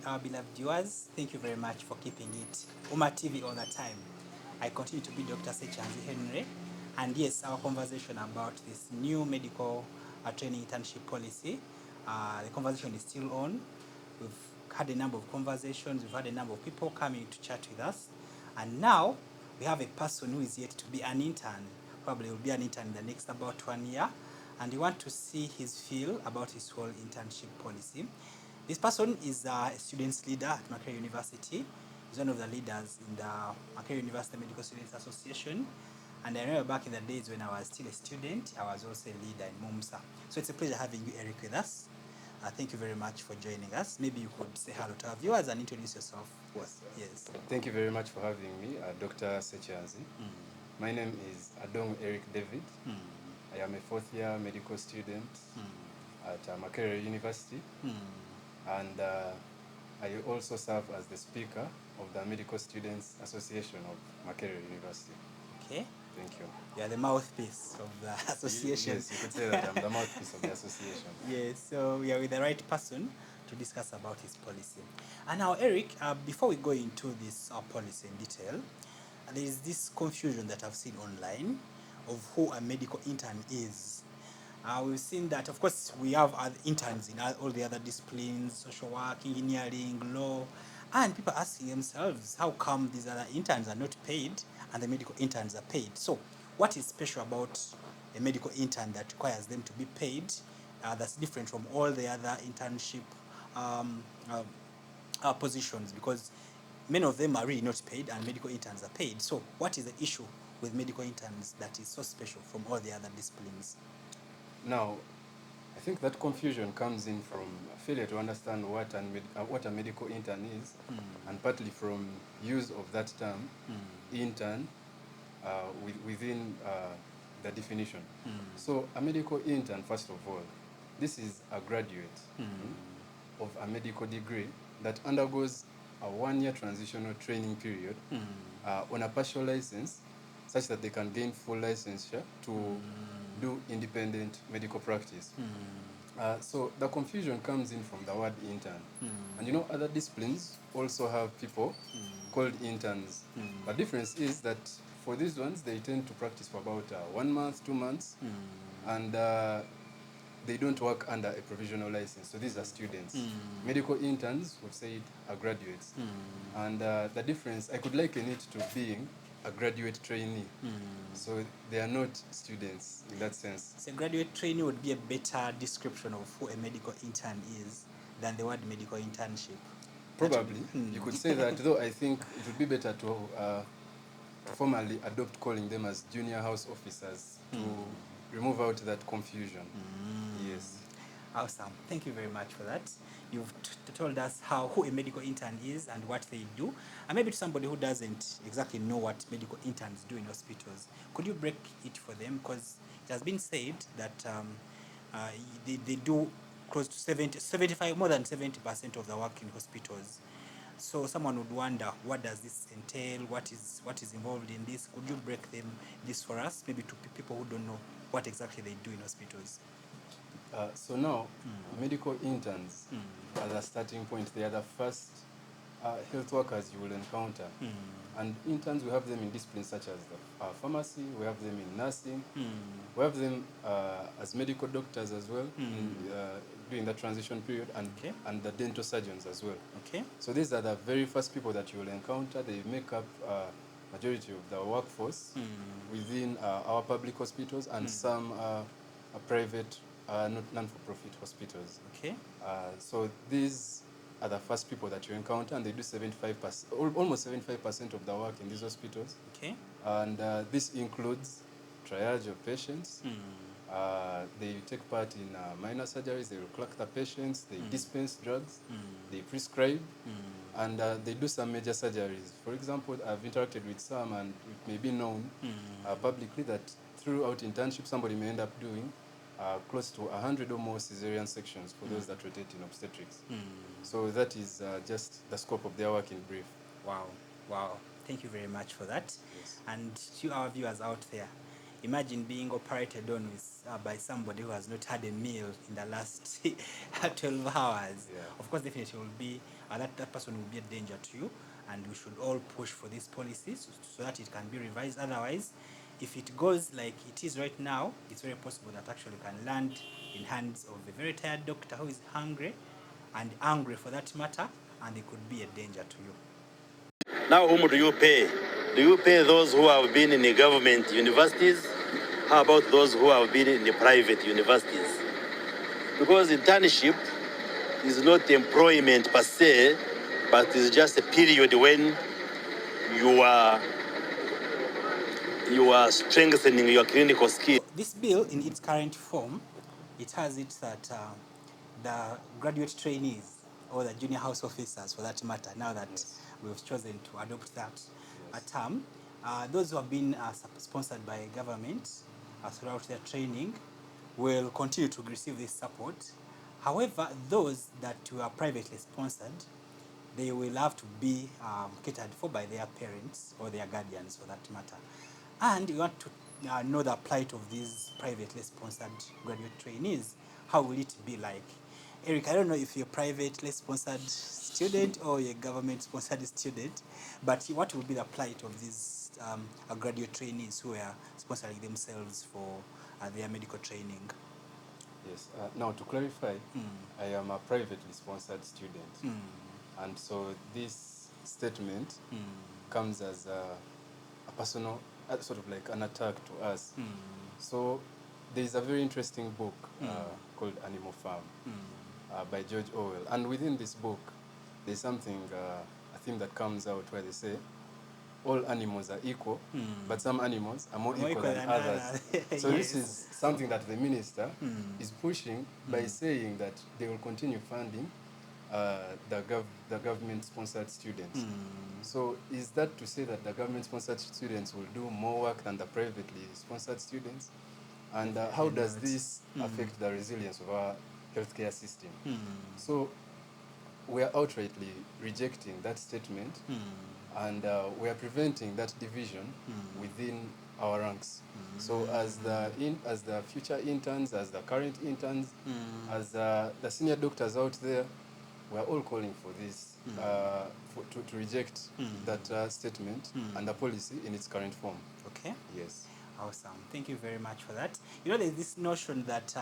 our beloved viewers. Thank you very much for keeping it Uma TV all the time. I continue to be Dr. Sechanzi Henry, and yes, our conversation about this new medical training internship policy. The conversation is still on. We've had a number of conversations, we've had a number of people coming to chat with us, and now we have a person who is yet to be an intern. Probably will be an intern in the next about 1 year, and we want to see his feel about his whole internship policy. This person is a students leader at Makerere University. He's one of the leaders in the Makerere University Medical Students Association. And I remember back in the days when I was still a student, I was also a leader in MUMSA. So it's a pleasure having you, Eric, with us. Thank you very much for joining us. Maybe you could say hello to our viewers and introduce yourself. Yes. Thank you very much for having me, Dr. Sechanzi. My name is Adong Eric David. I am a fourth year medical student at Makerere University. And I also serve as the speaker of the Medical Students Association of Makerere University. Okay. Thank you. You are the mouthpiece of the association. Yes, you could say that I'm the mouthpiece of the association. Yes, so we are with the right person to discuss about his policy. And now, Eric, before we go into this policy in detail, there is this confusion that I've seen online of who a medical intern is. We've seen that, of course, we have other interns in all the other disciplines, social work, engineering, law, and people asking themselves, how come these other interns are not paid and the medical interns are paid? So what is special about a medical intern that requires them to be paid that's different from all the other internship positions? Because many of them are really not paid and medical interns are paid. So what is the issue with medical interns that is so special from all the other disciplines? Now, I think that confusion comes in from failure to understand what a medical intern is, and partly from use of that term, intern, within the definition. So a medical intern, first of all, this is a graduate of a medical degree that undergoes a 1-year transitional training period on a partial license, such that they can gain full licensure to do independent medical practice. So the confusion comes in from the word intern. And you know, other disciplines also have people called interns. The difference is that for these ones, they tend to practice for about 1 month, 2 months, and they don't work under a provisional license. So these are students. Medical interns, we've said, are graduates. And the difference, I could liken it to being a graduate trainee. So they are not students in that sense. So a graduate trainee would be a better description of who a medical intern is than the word medical internship. Probably, you could say that, though I think it would be better to formally adopt calling them as junior house officers to remove out that confusion. Yes. Awesome. Thank you very much for that. You've told us who a medical intern is and what they do. And maybe to somebody who doesn't exactly know what medical interns do in hospitals, could you break it for them? Because it has been said that they do close to 75, more than 70% of the work in hospitals. So someone would wonder, what does this entail? What is involved in this? Could you break this for us, maybe to people who don't know what exactly they do in hospitals? So now, medical interns, as a starting point, they are the first health workers you will encounter. And interns, we have them in disciplines such as the pharmacy, we have them in nursing, we have them as medical doctors as well, during the transition period, and the dental surgeons as well. Okay. So these are the very first people that you will encounter. They make up majority of the workforce within our public hospitals and some private non-for-profit hospitals. Okay. So these are the first people that you encounter, and they do 75%, almost 75% of the work in these hospitals. Okay. And this includes triage of patients. They take part in minor surgeries. They will clock the patients. They dispense drugs. They prescribe. And they do some major surgeries. For example, I've interacted with some, and it may be known publicly that throughout internship, somebody may end up doing close to 100 or more cesarean sections for those that rotate in obstetrics. So that is just the scope of their work in brief. Wow. Thank you very much for that. Yes. And to our viewers out there, imagine being operated on by somebody who has not had a meal in the last 12 hours. Yeah. Of course, definitely will be that person will be a danger to you, and we should all push for these policies so that it can be revised. Otherwise, if it goes like it is right now, it's very possible that actually can land in hands of a very tired doctor who is hungry and angry for that matter, and it could be a danger to you. Now, whom do you pay? Do you pay those who have been in the government universities? How about those who have been in the private universities? Because internship is not employment per se, but it's just a period when you are strengthening your clinical skill. This bill, in its current form, it has it that the graduate trainees or the junior house officers, for that matter, now that we've chosen to adopt that term, those who have been sponsored by government throughout their training will continue to receive this support. However, those that were privately sponsored, they will have to be catered for by their parents or their guardians, for that matter. And we want to know the plight of these privately sponsored graduate trainees. How will it be like? Eric, I don't know if you're a privately sponsored student or you're a government sponsored student, but what will be the plight of these graduate trainees who are sponsoring themselves for their medical training? Yes. Now, to clarify, I am a privately sponsored student. And so this statement comes as a personal, sort of like an attack to us. So there is a very interesting book called Animal Farm by George Orwell. And within this book, there's something, a theme that comes out where they say, all animals are equal, but some animals are more equal than others. So Yes. this is something that the minister is pushing by saying that they will continue funding the government-sponsored students. So is that to say that the government-sponsored students will do more work than the privately sponsored students? And how does this affect the resilience of our healthcare system? So we are outrightly rejecting that statement, and we are preventing that division within our ranks. So as the future interns, as the current interns, as the senior doctors out there, we are all calling for this, to reject that statement and the policy in its current form. Okay. Yes. Awesome. Thank you very much for that. You know, there's this notion that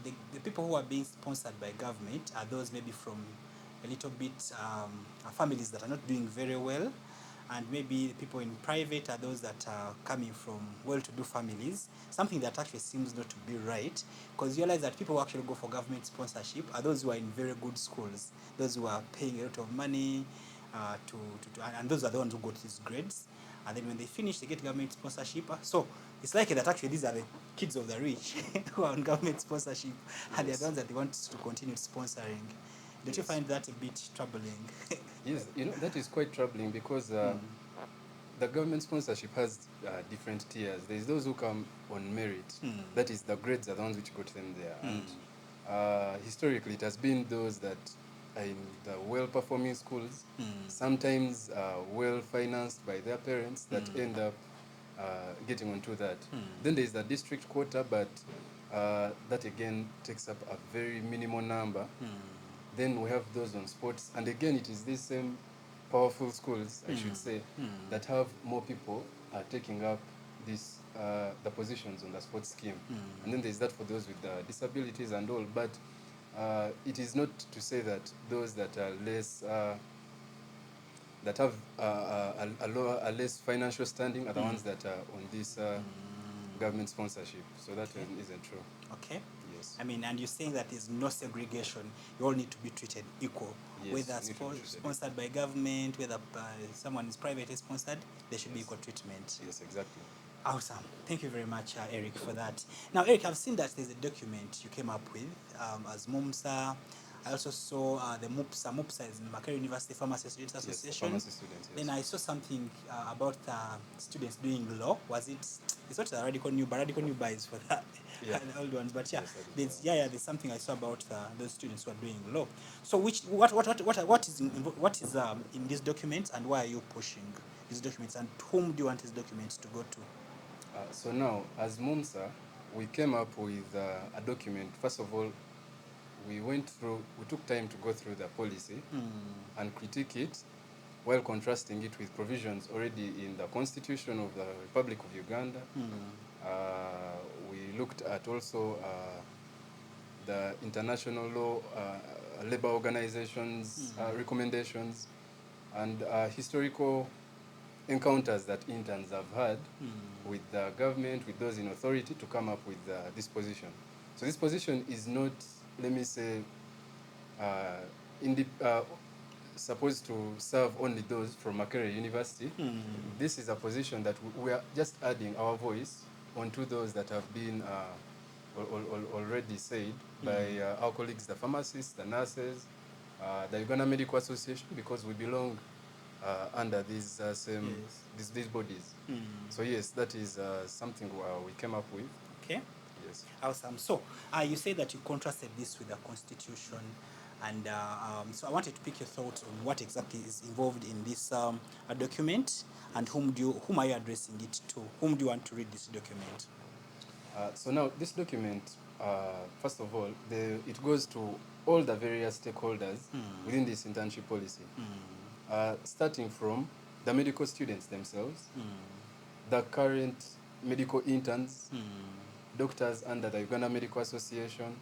the people who are being sponsored by government are those maybe from a little bit families that are not doing very well, and maybe people in private are those that are coming from well-to-do families, something that actually seems not to be right, because you realize that people who actually go for government sponsorship are those who are in very good schools, those who are paying a lot of money and those are the ones who got these grades. And then when they finish, they get government sponsorship. So it's likely that actually these are the kids of the rich who are on government sponsorship, and they're the ones that they want to continue sponsoring. Don't you find that a bit troubling? Yes, that is quite troubling because the government sponsorship has different tiers. There's those who come on merit. That is, the grades are the ones which got them there. And historically, it has been those that are in the well-performing schools, sometimes well-financed by their parents, that end up getting onto that. Then there's the district quota, but that again takes up a very minimal number. Then we have those on sports, and again it is these same powerful schools, I should say, that have more people taking up this the positions on the sports scheme. And then there's that for those with disabilities and all. But it is not to say that those that are less that have a less financial standing are the ones that are on this government sponsorship. So that isn't true. Okay. Yes. I mean, and you're saying that there's no segregation. You all need to be treated equal. Yes, Whether need to be treated sponsored by government, whether someone is privately sponsored, there should be equal treatment. Yes, exactly. Awesome. Thank you very much, Eric, for that. Now, Eric, I've seen that there's a document you came up with as MUMSA. I also saw the MUPSA. MUPSA is Makerere University Pharmacy Students Association. Yes, the pharmacy students, yes. Then I saw something about students doing law. Was it? It's not a radical new, but radical new buys for that. Yeah. The old ones. But yeah, Yes, there's something I saw about those students who are doing law. So what is in this document, and why are you pushing these documents, and whom do you want these documents to go to? So now, as MUMSA, we came up with a document. First of all, we took time to go through the policy and critique it while contrasting it with provisions already in the Constitution of the Republic of Uganda. We looked at also the international law, labor organizations' recommendations, and historical encounters that interns have had with the government, with those in authority, to come up with this position. So this position is not, let me say, supposed to serve only those from Makerere University. This is a position that we are just adding our voice onto those that have been already said by our colleagues, the pharmacists, the nurses, the Uganda Medical Association, because we belong under these these bodies. So yes, that is something we came up with. Okay. Yes. Awesome. So you say that you contrasted this with the Constitution, and so I wanted to pick your thoughts on what exactly is involved in this document, and whom are you addressing it to? Whom do you want to read this document? So now this document, first of all, it goes to all the various stakeholders within this internship policy, starting from the medical students themselves, the current medical interns, doctors under the Uganda Medical Association,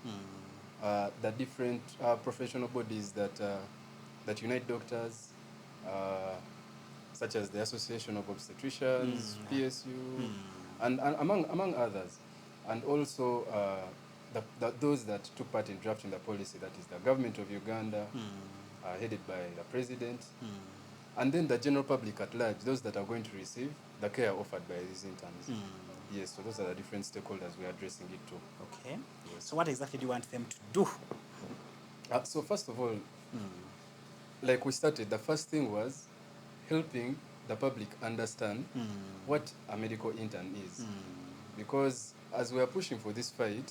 the different professional bodies that unite doctors, such as the Association of Obstetricians, PSU, and among others, and also those that took part in drafting the policy, that is the government of Uganda, headed by the president, and then the general public at large, those that are going to receive the care offered by these interns. Yes, so those are the different stakeholders we are addressing it to. Okay. Yes. So what exactly do you want them to do? So first of all, like we started, the first thing was helping the public understand what a medical intern is. Because as we are pushing for this fight,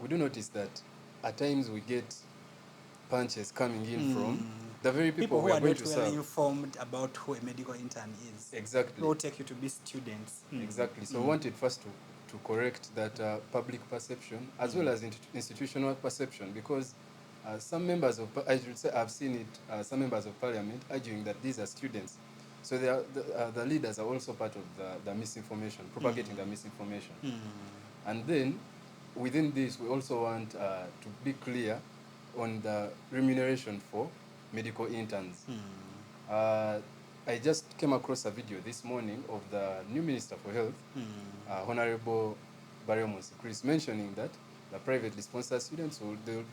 we do notice that at times we get punches coming in from the very people we who are going to not well serve. informed about who a medical intern is. Exactly. They'll take you to be students. Exactly. So we wanted first to correct that public perception as well as institutional perception, because some members of, I should say, I've seen it, some members of parliament arguing that these are students. So they are, the leaders are also part of the misinformation, propagating the misinformation. And then within this, we also want to be clear on the remuneration for medical interns. I just came across a video this morning of the new Minister for Health, Honorable Barrios Chris, mentioning that the privately sponsored students,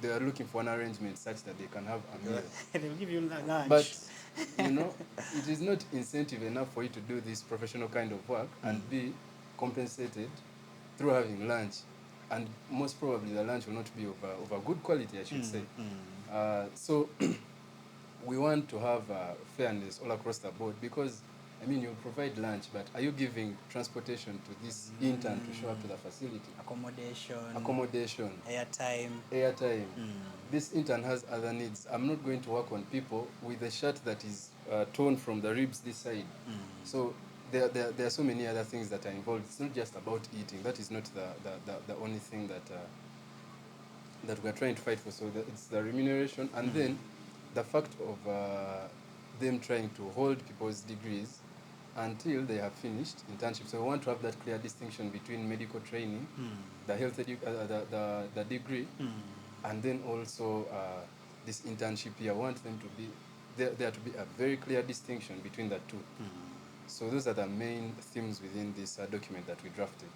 they are looking for an arrangement such that they can have a meal. They'll give you lunch. But, you know, it is not incentive enough for you to do this professional kind of work and be compensated through having lunch. And most probably the lunch will not be of a good quality, I should say. So we want to have fairness all across the board, because, I mean, you provide lunch, but are you giving transportation to this intern to show up to the facility? Accommodation. Airtime. This intern has other needs. I'm not going to work on people with a shirt that is torn from the ribs this side. So there are so many other things that are involved. It's not just about eating. That is not the only thing that we're trying to fight for. So it's the remuneration, and then the fact of them trying to hold people's degrees until they have finished internship. So we want to have that clear distinction between medical training, the health the degree, and then also this internship here. I want them to be there to be a very clear distinction between the two. So those are the main themes within this document that we drafted.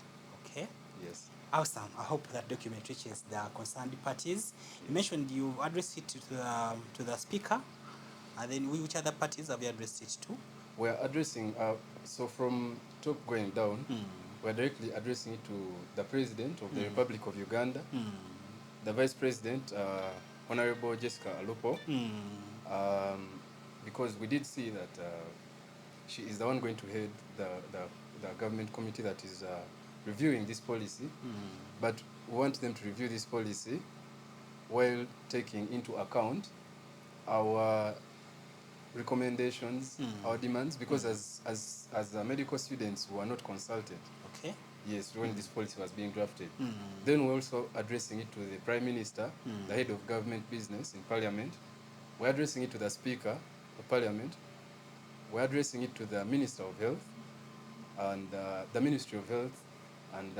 Okay. Yes. Awesome. I hope that document reaches the concerned parties. You mentioned you addressed it to the speaker, and then which other parties have you addressed it to? We're addressing, so from top going down, we're directly addressing it to the President of the Republic of Uganda, the Vice President, Honorable Jessica Alupo, because we did see that she is the one going to head the government committee that is reviewing this policy, but we want them to review this policy while taking into account our recommendations, our demands, because as medical students who are not consulted, okay, Yes, when this policy was being drafted. Then we're also addressing it to the Prime Minister, the head of government business in Parliament. We're addressing it to the Speaker of Parliament. We're addressing it to the Minister of Health and the Ministry of Health and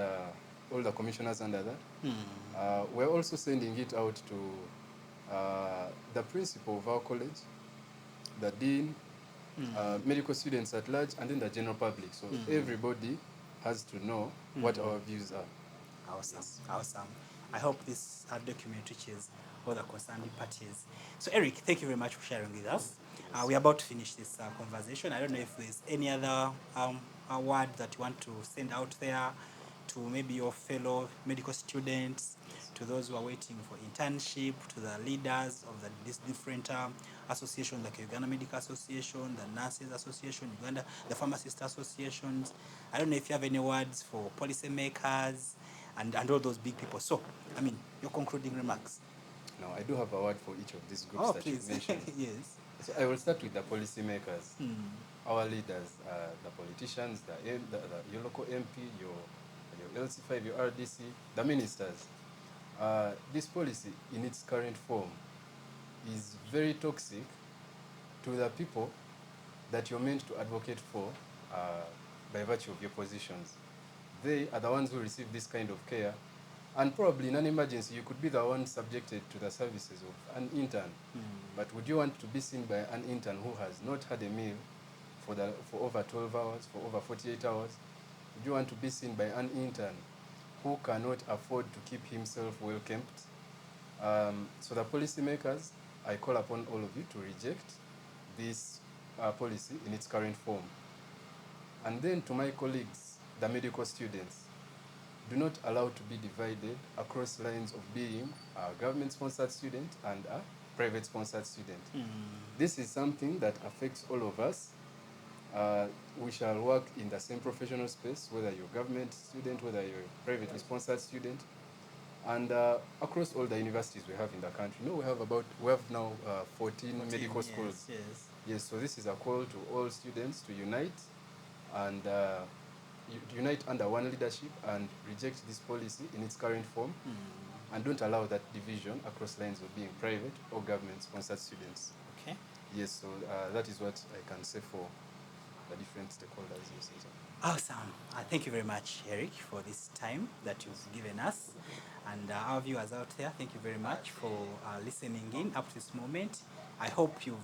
all the commissioners under that. We're also sending it out to the principal of our college, the dean, medical students at large, and then the general public. So everybody has to know what our views are. Awesome. Yes. Awesome. I hope this document reaches all the concerned parties. So, Eric, thank you very much for sharing with us. We're about to finish this conversation. I don't know if there's any other word that you want to send out there to maybe your fellow medical students, to those who are waiting for internship, to the leaders of these different associations like Uganda Medical Association, the Nurses Association, Uganda, the Pharmacist Associations. I don't know if you have any words for policymakers and all those big people. So, I mean, your concluding remarks. Now, I do have a word for each of these groups that Please. you mentioned. Yes. So I will start with the policymakers, our leaders, the politicians, your local MP, your LC5, your RDC, the ministers. This policy in its current form is very toxic to the people that you're meant to advocate for by virtue of your positions. They are the ones who receive this kind of care, and probably in an emergency you could be the one subjected to the services of an intern. But would you want to be seen by an intern who has not had a meal for over 12 hours, for over 48 hours? Would you want to be seen by an intern who cannot afford to keep himself well kept? So the policymakers, I call upon all of you to reject this policy in its current form. And then to my colleagues, the medical students, do not allow to be divided across lines of being a government-sponsored student and a private-sponsored student. This is something that affects all of us. We shall work in the same professional space, whether you're a government student, whether you're a privately sponsored student, and across all the universities we have in the country. You know, we have now 14 medical schools. Yes, so this is a call to all students to unite and unite under one leadership and reject this policy in its current form, and don't allow that division across lines of being private or government-sponsored students. Okay. Yes, so that is what I can say for the different stakeholders. Yes, Awesome. Thank you very much, Eric, for this time that you've given us. And our viewers out there, thank you very much for listening in up to this moment. I hope you've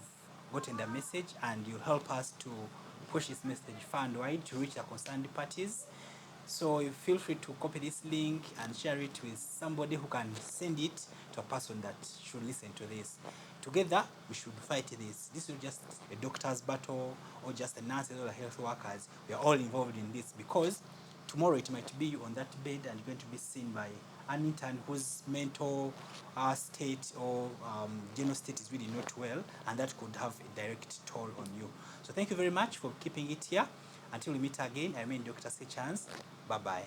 gotten the message and you help us to push this message far and wide to reach the concerned parties. So you feel free to copy this link and share it with somebody who can send it to a person that should listen to this. Together, we should fight this. This is just a doctor's battle or just a nurses or the health workers. We are all involved in this because tomorrow it might be you on that bed and you're going to be seen by an intern whose mental state or general state is really not well, and that could have a direct toll on you. So thank you very much for keeping it here. Until we meet again, I remain Dr. Sechans. Bye-bye.